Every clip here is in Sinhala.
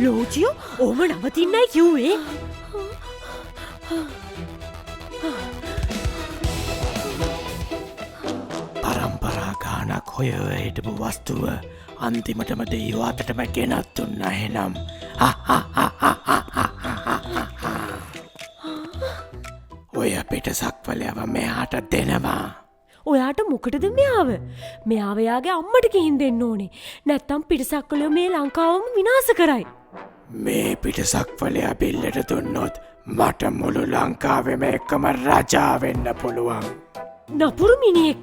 ලෝචියෝ ඕම නවතින්නයි කිව්වේ. පරම්පරා ගානක් හොය හිටපු වස්තුව අන්තිමටම දෙයෝ අතටම ගෙනත් දුන්න එහෙනම්. ඔය පිටසක්වලයව මෙයාට දෙනවා. ඔයාට මොකටද මෙයාව? මෙයාව යාගේ අම්මට ගිහින් දෙන්න ඕනේ. නැත්තම් පිටසක්වලයෝ මේ ලංකාවම විනාශ කරයි. මේ පිටසක්වලයා බිල්ලට දුන්නොත් මට මුළු ලංකාවෙම එකම රජා වෙන්න පුළුවන්. නපුරු මිනිහෙක්.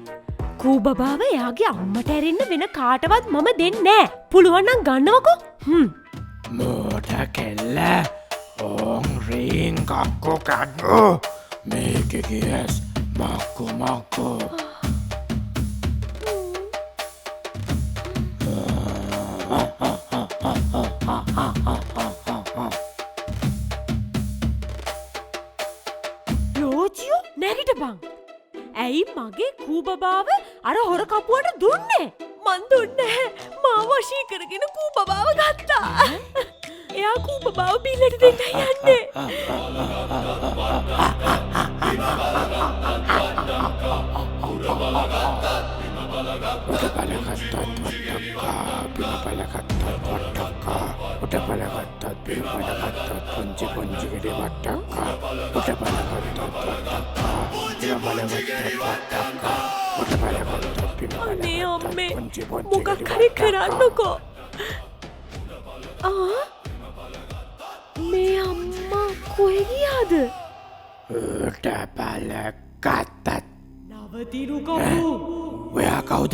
කූබබාව එයාගේ අම්මට ඇරෙන්න වෙන කාටවත් මම දෙන්නේ නෑ. පුළුවන් නම් ගන්නවකෝ. මෝට කෙල්ල ඕන් රීන් කක්කෝ කඩ්ගෝ මේක කියස් මක්කු මක්කෝ. ලෝචියෝ නැගිටපන්. ඇයි මගේ කූබබාව අර හොර කපුවට දුන්නේ? මන් දුන්නේ මාව වශී කරගෙන කූබබාව ගත්තා. එයා කූබබාව බිල්ලට දෙන්න යන්නේ. අනේ අම්මේ මොකක් හරි කරන්නකෝ. මේ අම්මා කොහෙ ගියාද? උටපලකත්තත්. නවතිනු කවු? ඔයා කවුද?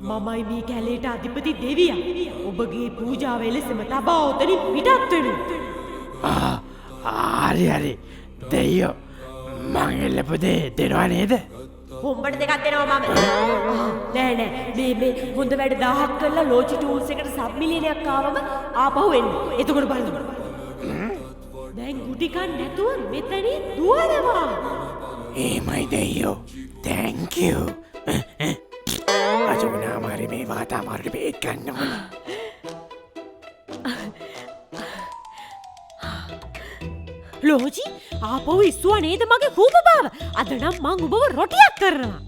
මමයි මේ කැලේට අධිපති දෙවියා. ඔබගේ පූජාව එලෙසම තබා ඔතනින් පිටත් වෙනු. හරි දෙයෝ මං එල්ලපුදේ දෙනවා නේද? හොම්බට දෙකක් දෙනවා මම. නෑ මේ හොඳ වැඩ 1000ක් කරලා ලෝචි ටූල්ස් එකට සබ් මිලියනයක් ආවම ආපහු එන්න. එතකොට බලන්න. දැන් ගුටි කන්න නැතුව මෙතනින් දුවනවා. ඒමයි දෙයෝ. thank you. අජුනා මාරි මේ වාතා මාරි මේ ගන්න ඕන. ලෝචි ආපහු ඉස්සුවා නේද මගේ කූබබාව? අද නම් මං ඔබව රොටියක් කරනවා.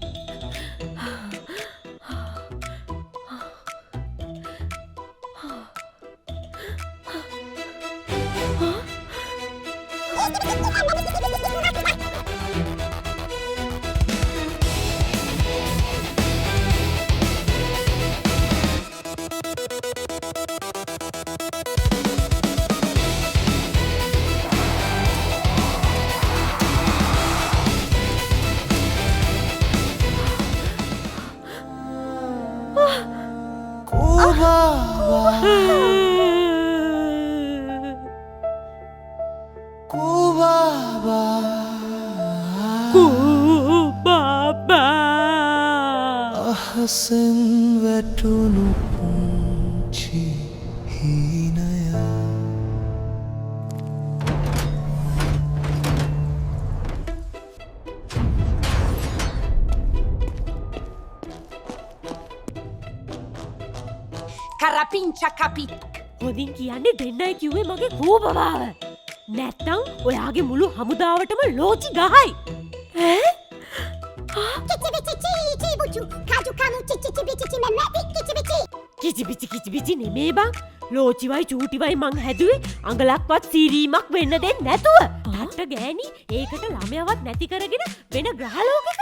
අහසෙන් වැටුණු පුංචි හීනය කරපිංචා කපි. හොඳින් කියන්නේ දෙන්නයි කිව්වේ මගේ කූබබාව. නැත්තම් ඔයාගේ මුළු හමුදාවටම ලෝචි ගහයි. කිචිබිචි නෙමේ බං. ලෝචිවයි චූටිවයි මං හැදුවේ අඟලක්වත් සීරීමක් වෙන්න දෙන්නේ නැතුව. ටට්ට ගෑණි ඒකට ළමයවත් නැති කරගෙන වෙන ග්‍රහලෝකෙක.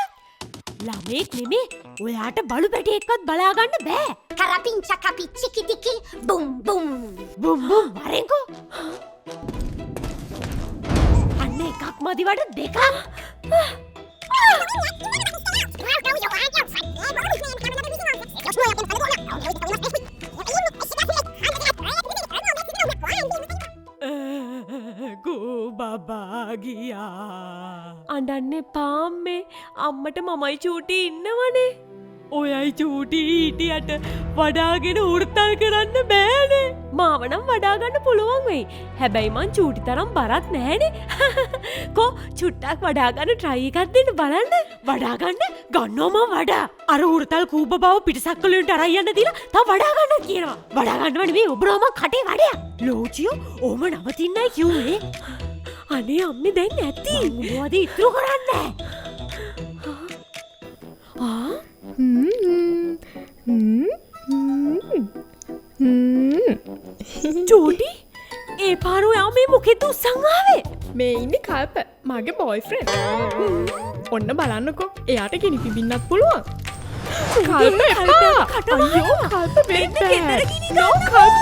ළමෙක් නෙමේ ඔයාට බලු පැටියෙක්වත් බලා ගන්න බෑ. කරපිංචා කපි චිකි ටිකි බුම් බුම් බුම් වරෙන්කෝ. අන්න එකක් මදිවට දෙකක්. කූබබා ගියා. අඬන්න එපා අම්මේ. අම්මට මමයි චූටි ඉන්නවනේ. ඔයයි චූටි හිටියට වඩාගෙන උර්තල් කරන්න බෑනේ. මාවනම් වඩාගන්න පුළුවන් වෙයි. හැබැයි මං චූටි තරම් බරත් නැහැනේ. කෝ චුට්ටක් වඩාගන්න try එකක් දෙන්න බලන්න. වඩාගන්න ගන්නවම වඩා. අර උරතල් කූප බව පිටසක්වලට අරන් යන්න දීලා තව වඩාගන්න කියනවා. වඩාගන්නවනේ මේ ඔබරම කටේ වඩයක්. ලෝචියෝ ඕම නවතින්නයි කිව්වේ. අනේ අම්මේ දැන් නැති. මොනවද ඉතුරු කරන්නේ? චූටි ඒ පාරෝ යා මේ මොකෙද උස්සන් ආවේ? මේ ඉන්නේ කල්ප මගේ බොයිෆ්‍රෙන්ඩ්. ඔන්න බලන්නකෝ එයාට ගිනි පිබින්නත් පුළුවන්. කල්ප එපා. අයියෝ කල්ප වෙන්න ගෙදර ගිනි ගන්න. කල්ප